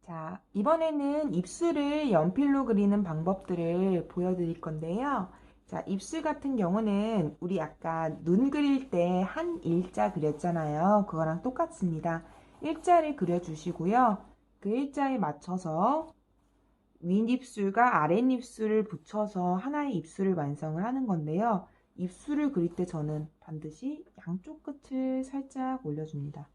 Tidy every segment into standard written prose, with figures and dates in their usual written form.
자, 이번에는 입술을 연필로 그리는 방법들을 보여드릴 건데요. 자, 입술 같은 경우는 우리 아까 눈 그릴 때 한 일자 그렸잖아요. 그거랑 똑같습니다. 일자를 그려주시고요. 그 일자에 맞춰서 윗입술과 아랫입술을 붙여서 하나의 입술을 완성을 하는 건데요. 입술을 그릴 때 저는 반드시 양쪽 끝을 살짝 올려줍니다.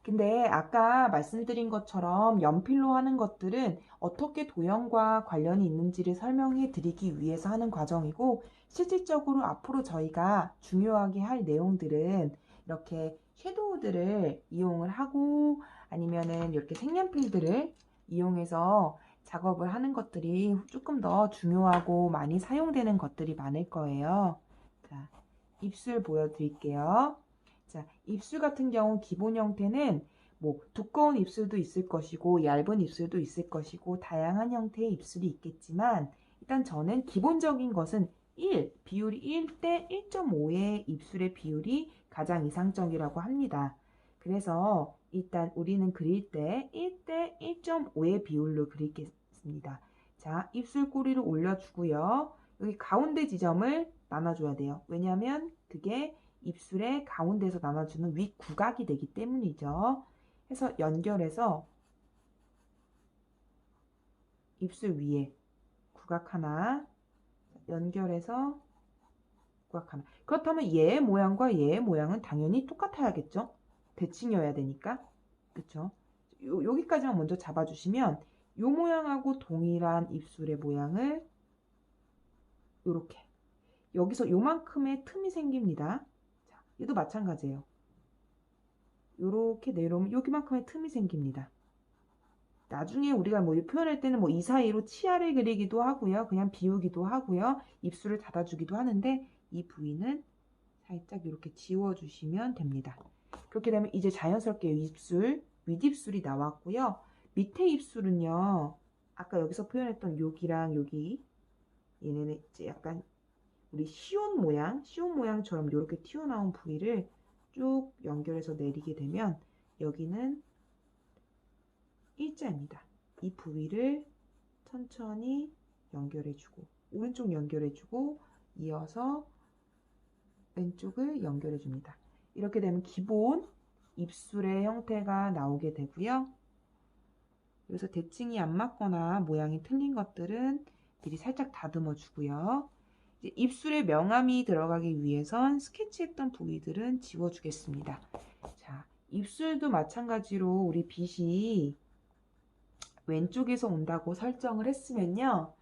근데 아까 말씀드린 것처럼 연필로 하는 것들은 어떻게 도형과 관련이 있는지를 설명해 드리기 위해서 하는 과정이고, 실질적으로 앞으로 저희가 중요하게 할 내용들은 이렇게 섀도우들을 이용을 하고 아니면은 이렇게 색연필들을 이용해서 작업을 하는 것들이 조금 더 중요하고 많이 사용되는 것들이 많을 거예요. 자, 입술 보여드릴게요. 자, 입술 같은 경우 기본 형태는 뭐 두꺼운 입술도 있을 것이고 얇은 입술도 있을 것이고 다양한 형태의 입술이 있겠지만, 일단 저는 기본적인 것은 비율이 1대 1.5의 입술의 비율이 가장 이상적이라고 합니다. 그래서 일단 우리는 그릴 때 1대 1.5의 비율로 그리겠습니다. 자, 입술 꼬리를 올려주고요. 여기 가운데 지점을 나눠줘야 돼요. 왜냐하면 그게 입술의 가운데서 나눠주는 윗구각이 되기 때문이죠. 해서 연결해서 입술 위에 구각 하나, 연결해서 구각 하나. 그렇다면 얘의 모양과 얘의 모양은 당연히 똑같아야겠죠? 대칭이어야 되니까. 그쵸? 여기까지만 먼저 잡아주시면 이 모양하고 동일한 입술의 모양을 이렇게, 여기서 요만큼의 틈이 생깁니다. 자, 얘도 마찬가지예요. 이렇게 내려오면 여기만큼의 틈이 생깁니다. 나중에 우리가 뭐 표현할 때는 뭐 이 사이로 치아를 그리기도 하고요. 그냥 비우기도 하고요. 입술을 닫아주기도 하는데, 이 부위는 살짝 이렇게 지워주시면 됩니다. 그렇게 되면 이제 자연스럽게 입술, 윗입술이 나왔고요. 밑에 입술은요, 아까 여기서 표현했던 여기랑 여기, 얘네는 이제 약간 우리 시온 모양처럼 이렇게 튀어나온 부위를 쭉 연결해서 내리게 되면 여기는 일자입니다. 이 부위를 천천히 연결해주고, 오른쪽 연결해주고, 이어서 왼쪽을 연결해줍니다. 이렇게 되면 기본 입술의 형태가 나오게 되고요. 여기서 대칭이 안 맞거나 모양이 틀린 것들은 미리 살짝 다듬어 주고요. 이제 입술에 명암이 들어가기 위해선 스케치했던 부위들은 지워주겠습니다. 자, 입술도 마찬가지로 우리 빛이 왼쪽에서 온다고 설정을 했으면요.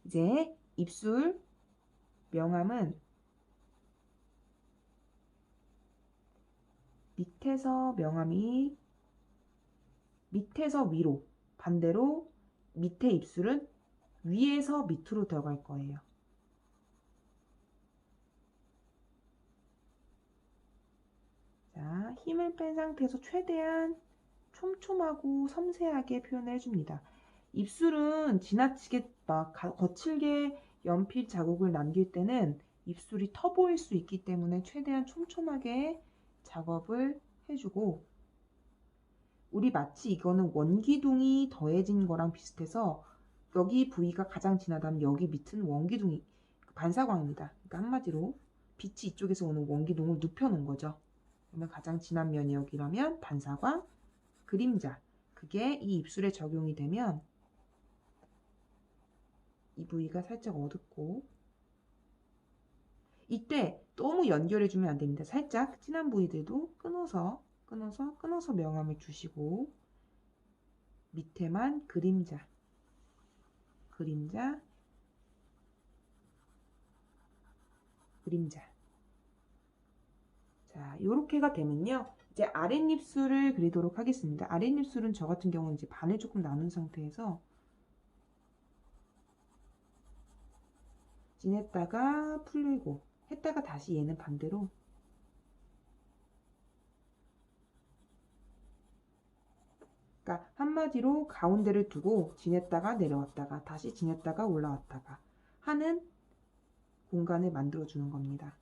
이제 입술 명암은 밑에서 명암이 밑에서 위로, 반대로 밑에 입술은 위에서 밑으로 들어갈 거예요. 자, 힘을 뺀 상태에서 최대한 촘촘하고 섬세하게 표현해 줍니다. 입술은 지나치게 막 거칠게 연필 자국을 남길 때는 입술이 터 보일 수 있기 때문에 최대한 촘촘하게 작업을 해주고, 우리 마치 이거는 원기둥이 더해진 거랑 비슷해서 여기 부위가 가장 진하다면 여기 밑은 원기둥이 반사광입니다. 그러니까 한마디로 빛이 이쪽에서 오는 원기둥을 눕혀놓은 거죠. 그러면 가장 진한 면이 여기라면 반사광, 그림자, 그게 이 입술에 적용이 되면 이 부위가 살짝 어둡고, 이때 너무 연결해주면 안 됩니다. 살짝 진한 부위들도 끊어서 명암을 주시고, 밑에만 그림자, 그림자, 그림자. 자, 요렇게가 되면요. 이제 아랫입술을 그리도록 하겠습니다. 아랫입술은 저 같은 경우는 이제 반을 조금 나눈 상태에서 지냈다가 풀리고 했다가 다시 얘는 반대로, 그러니까 한마디로 가운데를 두고 지냈다가 내려왔다가 다시 지냈다가 올라왔다가 하는 공간을 만들어 주는 겁니다.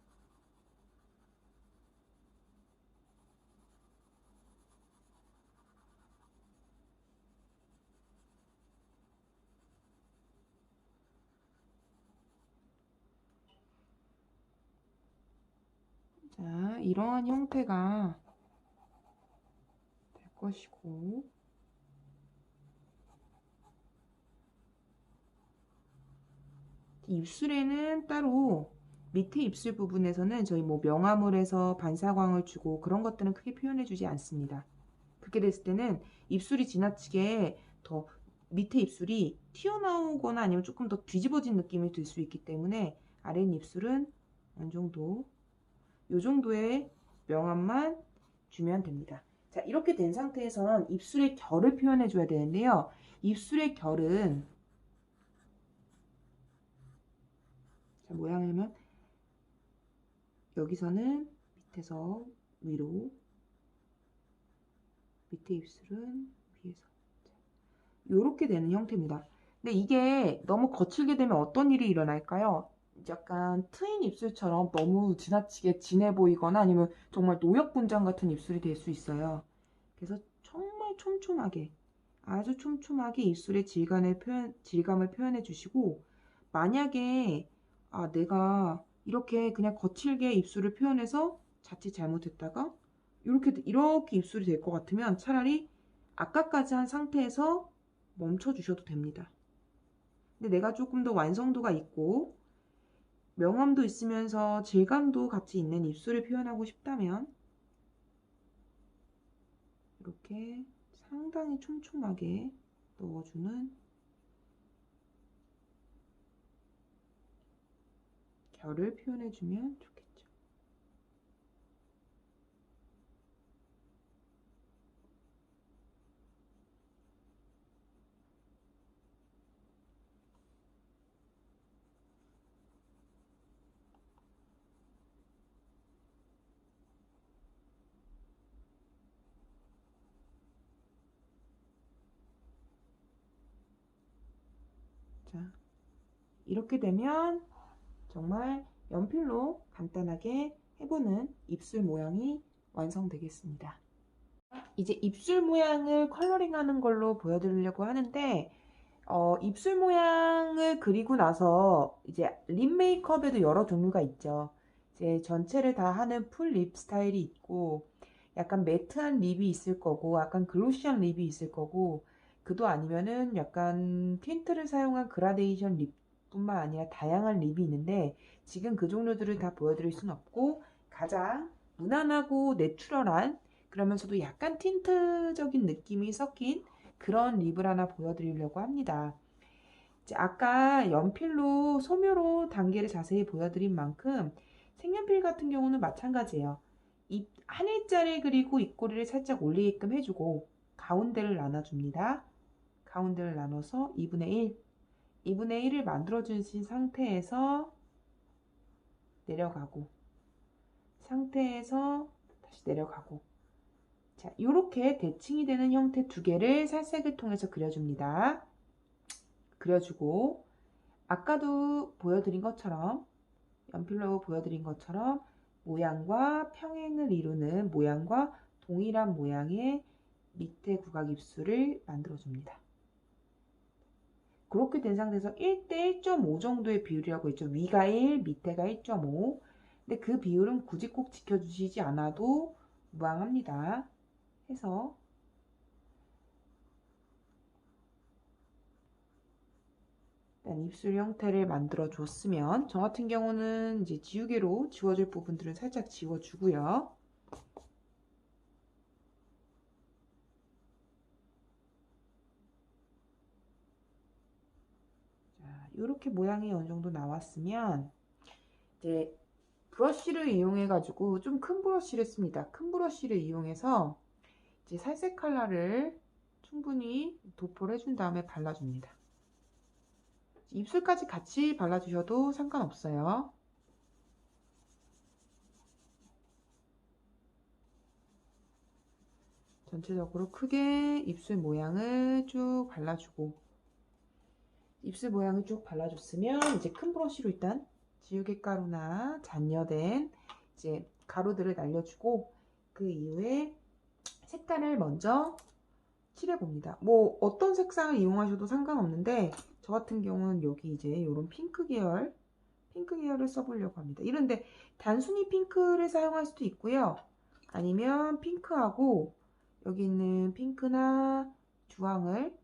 자, 이러한 형태가 될 것이고, 입술에는 따로 밑에 입술 부분에서는 저희 뭐 명암을 해서 반사광을 주고 그런 것들은 크게 표현해 주지 않습니다. 그렇게 됐을 때는 입술이 지나치게 더 밑에 입술이 튀어나오거나 아니면 조금 더 뒤집어진 느낌이 들 수 있기 때문에 아랫입술은 어느 정도 이 정도의 명암만 주면 됩니다. 자, 이렇게 된 상태에선 입술의 결을 표현해 줘야 되는데요. 입술의 결은 자, 모양이면 여기서는 밑에서 위로, 밑에 입술은 위에서 이렇게 되는 형태입니다. 근데 이게 너무 거칠게 되면 어떤 일이 일어날까요? 약간 트인 입술처럼 너무 지나치게 진해 보이거나 아니면 정말 노역분장 같은 입술이 될 수 있어요. 그래서 정말 촘촘하게, 아주 촘촘하게 입술의 질감을 표현해 주시고, 만약에 내가 이렇게 그냥 거칠게 입술을 표현해서 자칫 잘못했다가 이렇게 입술이 될 것 같으면 차라리 아까까지 한 상태에서 멈춰 주셔도 됩니다. 근데 내가 조금 더 완성도가 있고 명암도 있으면서 질감도 같이 있는 입술을 표현하고 싶다면 이렇게 상당히 촘촘하게 넣어주는 결을 표현해주면 좋겠죠. 자, 이렇게 되면 정말 연필로 간단하게 해보는 입술 모양이 완성되겠습니다. 이제 입술 모양을 컬러링하는 걸로 보여드리려고 하는데 입술 모양을 그리고 나서 이제 립 메이크업에도 여러 종류가 있죠. 이제 전체를 다 하는 풀 립 스타일이 있고 약간 매트한 립이 있을 거고 약간 글로시한 립이 있을 거고 그도 아니면은 약간 틴트를 사용한 그라데이션 립뿐만 아니라 다양한 립이 있는데 지금 그 종류들을 다 보여드릴 순 없고 가장 무난하고 내추럴한 그러면서도 약간 틴트적인 느낌이 섞인 그런 립을 하나 보여드리려고 합니다. 이제 아까 연필로 소묘로 단계를 자세히 보여드린 만큼 색연필 같은 경우는 마찬가지예요. 입 한 일자를 그리고 입꼬리를 살짝 올리게끔 해주고 가운데를 나눠줍니다. 가운데를 나눠서 2분의 1, 2분의 1을 만들어 주신 상태에서 내려가고 상태에서 다시 내려가고 자, 이렇게 대칭이 되는 형태 두 개를 살색을 통해서 그려줍니다. 그려주고 아까도 보여드린 것처럼 연필로 보여드린 것처럼 모양과 평행을 이루는 모양과 동일한 모양의 밑에 구각 입술을 만들어줍니다. 그렇게 된 상태에서 1대 1.5 정도의 비율이라고 했죠. 위가 1, 밑에가 1.5. 근데 그 비율은 굳이 꼭 지켜주시지 않아도 무방합니다. 해서 일단 입술 형태를 만들어 줬으면 저 같은 경우는 이제 지우개로 지워줄 부분들은 살짝 지워주고요. 자, 이렇게 모양이 어느 정도 나왔으면 이제 브러쉬를 이용해 가지고 좀 큰 브러쉬를 씁니다. 큰 브러쉬를 이용해서 이제 살색 컬러를 충분히 도포를 해준 다음에 발라줍니다. 입술까지 같이 발라주셔도 상관없어요. 전체적으로 크게 입술 모양을 쭉 발라주고 입술 모양을 쭉 발라줬으면 이제 큰 브러쉬로 일단 지우개 가루나 잔여된 이제 가루들을 날려주고 그 이후에 색깔을 먼저 칠해봅니다. 뭐 어떤 색상을 이용하셔도 상관없는데 저 같은 경우는 여기 이제 이런 핑크 계열 핑크 계열을 써보려고 합니다. 이런데 단순히 핑크를 사용할 수도 있고요. 아니면 핑크하고 여기 있는 핑크나 주황을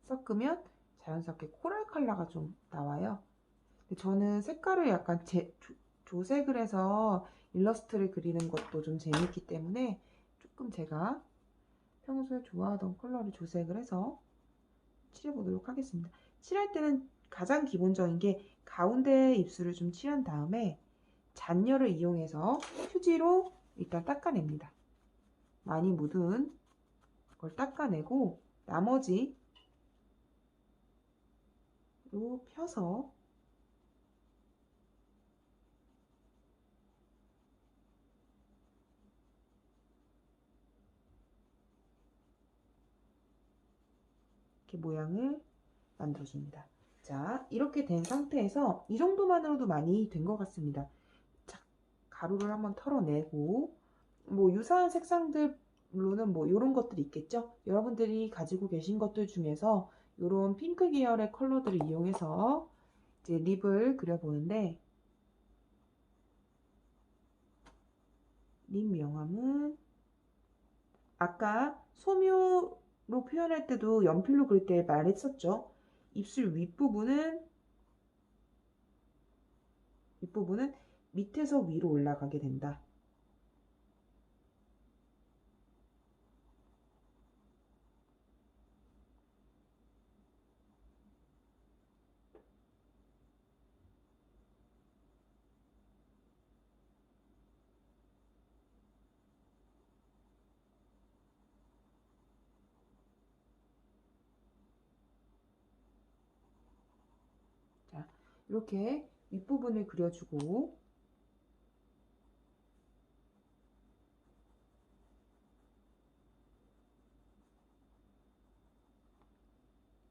섞으면 자연스럽게 코랄 컬러가 좀 나와요. 근데 저는 색깔을 약간 조색을 해서 일러스트를 그리는 것도 좀 재밌기 때문에 조금 제가 평소에 좋아하던 컬러를 조색을 해서 칠해보도록 하겠습니다. 칠할 때는 가장 기본적인 게 가운데 입술을 좀 칠한 다음에 잔여를 이용해서 휴지로 일단 닦아냅니다. 많이 묻은 걸 닦아내고 나머지로 펴서 이렇게 모양을 만들어줍니다. 자, 이렇게 된 상태에서 이 정도만으로도 많이 된 것 같습니다. 자, 가루를 한번 털어내고 뭐 유사한 색상들로는 뭐 이런 것들이 있겠죠. 여러분들이 가지고 계신 것들 중에서 이런 핑크 계열의 컬러들을 이용해서 이제 립을 그려보는데 립 명암은 아까 소묘로 표현할 때도 연필로 그릴 때 말했었죠. 입술 윗부분은 밑에서 위로 올라가게 된다. 자, 이렇게 윗부분을 그려주고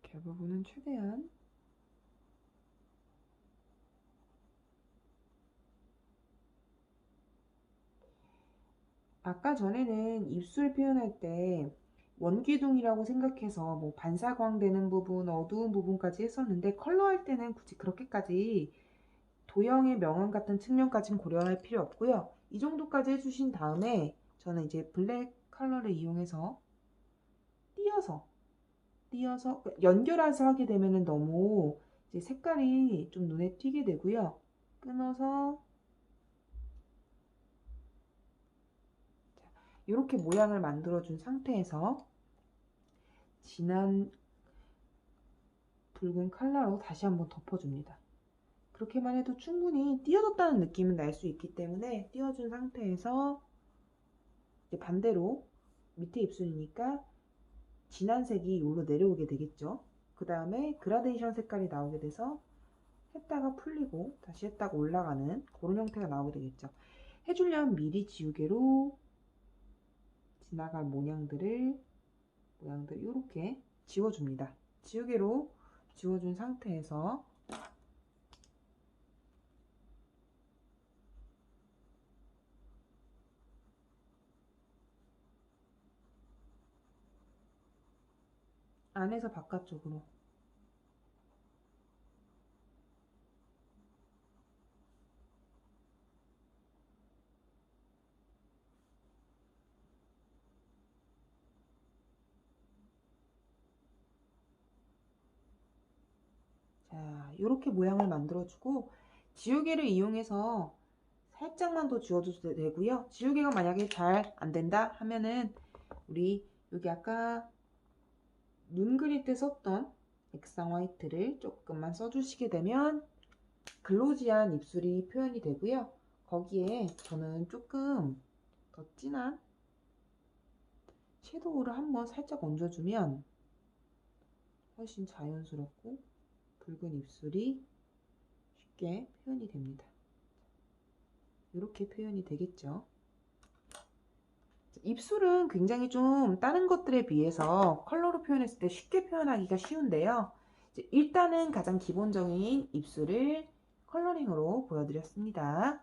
결 부분은 최대한 아까 전에는 입술 표현할 때 원기둥이라고 생각해서 뭐 반사광되는 부분, 어두운 부분까지 했었는데 컬러할 때는 굳이 그렇게까지 도형의 명암 같은 측면까지는 고려할 필요 없고요. 이 정도까지 해주신 다음에 저는 이제 블랙 컬러를 이용해서 띄어서 연결해서 하게 되면은 너무 이제 색깔이 좀 눈에 띄게 되고요. 끊어서 이렇게 모양을 만들어 준 상태에서 진한 붉은 컬러로 다시 한번 덮어줍니다. 그렇게만 해도 충분히 띄어졌다는 느낌은 날 수 있기 때문에 띄어준 상태에서 이제 반대로 밑에 입술이니까 진한 색이 여기로 내려오게 되겠죠. 그 다음에 그라데이션 색깔이 나오게 돼서 했다가 풀리고 다시 했다가 올라가는 그런 형태가 나오게 되겠죠. 해주려면 미리 지우개로 지나갈 모양들을 이렇게 지워줍니다. 지우개로 지워준 상태에서 안에서 바깥쪽으로 자, 이렇게 모양을 만들어주고 지우개를 이용해서 살짝만 더 지워줘도 되고요. 지우개가 만약에 잘 안된다 하면은 우리 여기 아까 눈 그릴 때 썼던 액상 화이트를 조금만 써주시게 되면 글로지한 입술이 표현이 되고요. 거기에 저는 조금 더 진한 섀도우를 한번 살짝 얹어주면 훨씬 자연스럽고 붉은 입술이 쉽게 표현이 됩니다. 이렇게 표현이 되겠죠. 입술은 굉장히 좀 다른 것들에 비해서 컬러로 표현했을 때 쉽게 표현하기가 쉬운데요. 일단은 가장 기본적인 입술을 컬러링으로 보여드렸습니다.